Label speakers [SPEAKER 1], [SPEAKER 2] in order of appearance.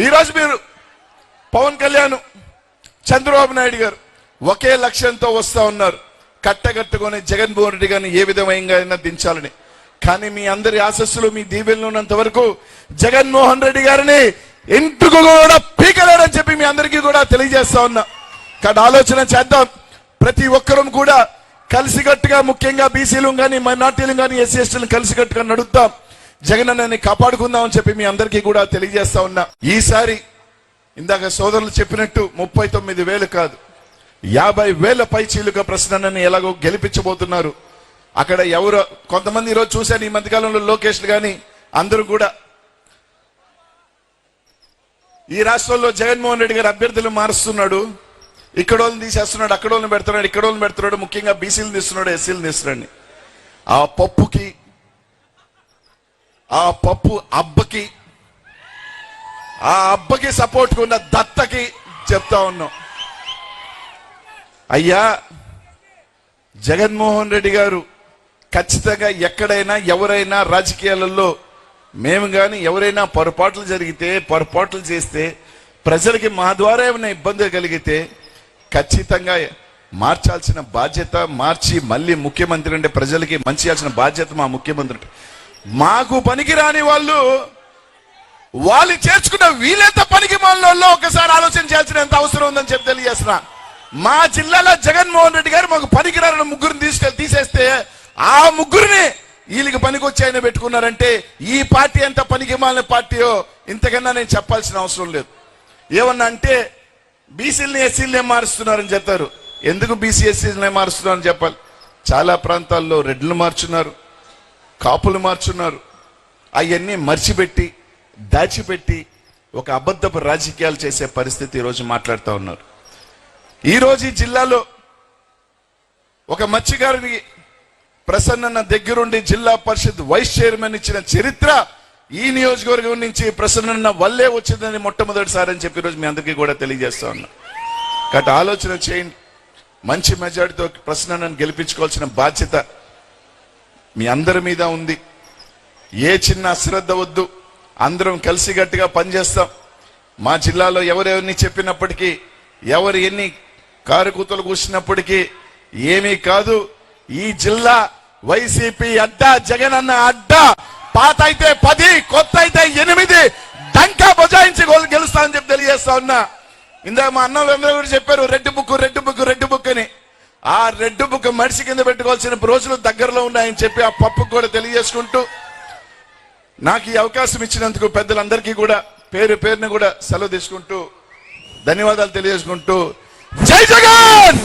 [SPEAKER 1] ఈరోజు మీరు పవన్ కళ్యాణ్, చంద్రబాబు నాయుడు గారు ఒకే లక్ష్యంతో వస్తా ఉన్నారు, కట్టగట్టుకొని జగన్మోహన్ రెడ్డి గారిని ఏ విధంగా దించాలని. కానీ మీ అందరి ఆశస్సులు, మీ దీవెనలు ఉన్నంత వరకు జగన్మోహన్ రెడ్డి గారిని ఇంటికి కూడా పీకలేరని చెప్పి మీ అందరికీ కూడా తెలియజేస్తా ఉన్నా. కానీ ఆలోచన చేద్దాం, ప్రతి ఒక్కరూ కూడా కలిసికట్టుగా, ముఖ్యంగా బీసీలు కానీ, మైనార్టీలు కానీ, ఎస్సీ ఎస్టీలను కలిసికట్టుగా నడుద్దాం, జగన్ అన్నని కాపాడుకుందాం అని చెప్పి మీ అందరికీ కూడా తెలియజేస్తా ఉన్నా. ఈసారి ఇందాక సోదరులు చెప్పినట్టు 39,000 కాదు, 50,000 పైచీలుగా ప్రశ్నని ఎలాగో గెలిపించబోతున్నారు. అక్కడ ఎవరు కొంతమంది ఈరోజు చూశాను, ఈ మధ్యకాలంలో లోకేష్ కానీ అందరూ కూడా ఈ రాష్ట్రంలో జగన్మోహన్ రెడ్డి గారు అభ్యర్థులు మారుస్తున్నాడు, ఇక్కడ వాళ్ళని తీసేస్తున్నాడు, అక్కడ వాళ్ళని పెడుతున్నాడు, ఇక్కడ వాళ్ళని పెడుతున్నాడు, ముఖ్యంగా బీసీలు తీస్తున్నాడు, ఎస్సీలు తీస్తున్నాడు. ఆ పప్పుకి, ఆ పప్పు అబ్బకి, ఆ అబ్బకి సపోర్ట్ ఉన్న దత్తకి చెప్తా ఉన్నాం, అయ్యా జగన్మోహన్ రెడ్డి గారు ఖచ్చితంగా ఎక్కడైనా ఎవరైనా రాజకీయాలలో మేము కానీ ఎవరైనా పొరపాట్లు జరిగితే, పొరపాట్లు చేస్తే, ప్రజలకి మా ద్వారా ఏమైనా ఇబ్బంది కలిగితే ఖచ్చితంగా మార్చాల్సిన బాధ్యత, మార్చి మళ్ళీ ముఖ్యమంత్రి అంటే ప్రజలకి మంచి చేయాల్సిన బాధ్యత మా ముఖ్యమంత్రి. మాకు పనికిరాని వాళ్ళు చేర్చుకున్న వీళ్ళెంత పనికి మాలలో ఒకసారి ఆలోచన చేయాల్సిన ఎంత అవసరం ఉందని చెప్పి తెలియజేస్తున్నా. మా జిల్లాలో జగన్మోహన్ రెడ్డి గారు మాకు పనికిరాని ముగ్గురిని తీసేస్తే ఆ ముగ్గురిని వీళ్ళకి పనికొచ్చి ఆయన పెట్టుకున్నారంటే ఈ పార్టీ ఎంత పనికి మాలిన పార్టీయో ఇంతకన్నా నేను చెప్పాల్సిన అవసరం లేదు. ఏమన్నా అంటే బీసీలని ఎస్సీలనే మారుస్తున్నారని చెప్తారు. ఎందుకు బీసీ ఎస్సీలనే మారుస్తున్నారని చెప్పాలి. చాలా ప్రాంతాల్లో రెడ్లు మార్చున్నారు, కాపులు మార్చున్నారు. అవన్నీ మర్చిపెట్టి, దాచిపెట్టి ఒక అబద్ధపు రాజకీయాలు చేసే పరిస్థితి ఈరోజు మాట్లాడుతూ ఉన్నారు. ఈరోజు ఈ జిల్లాలో ఒక మత్స్యకారుని ప్రసన్న దగ్గరుండి జిల్లా పరిషత్ వైస్ చైర్మన్ ఇచ్చిన చరిత్ర ఈ నియోజకవర్గం నుంచి ప్రసన్న వల్లే వచ్చిందని మొట్టమొదటిసారి అని చెప్పి ఈరోజు మీ అందరికీ కూడా తెలియజేస్తా ఉన్నా. కాబట్టి ఆలోచన చేయండి, మంచి మెజార్టీతో ప్రసన్నను గెలిపించుకోవాల్సిన బాధ్యత మీ అందరి మీద ఉంది. ఏ చిన్న అశ్రద్ధ వద్దు, అందరం కలిసిగట్టుగా పనిచేస్తాం. మా జిల్లాలో ఎవరెవరిని చెప్పినప్పటికీ, ఎవరు ఎన్ని కారుకూతలు కూర్చున్నప్పటికీ ఏమీ కాదు. ఈ జిల్లా వైసీపీ అడ్డా, జగన్ అన్న అడ్డా. పాత అయితే 10, కొత్త అయితే 8 డంకా బజాయించి గెలుస్తా అని చెప్పి తెలియజేస్తా ఉన్నా. ఇందాక మా అన్నలందరూ కూడా చెప్పారు రెడ్ బుక్ అని. ఆ రెడ్ బుక్ మడిసి కింద పెట్టుకోవాల్సిన రోజులు దగ్గరలో ఉన్నాయని చెప్పి ఆ పప్పుకు కూడా తెలియజేసుకుంటూ, నాకు ఈ అవకాశం ఇచ్చినందుకు పెద్దలందరికీ కూడా పేరును కూడా సెలవు తీసుకుంటూ ధన్యవాదాలు తెలియజేసుకుంటూ, జై జగన్.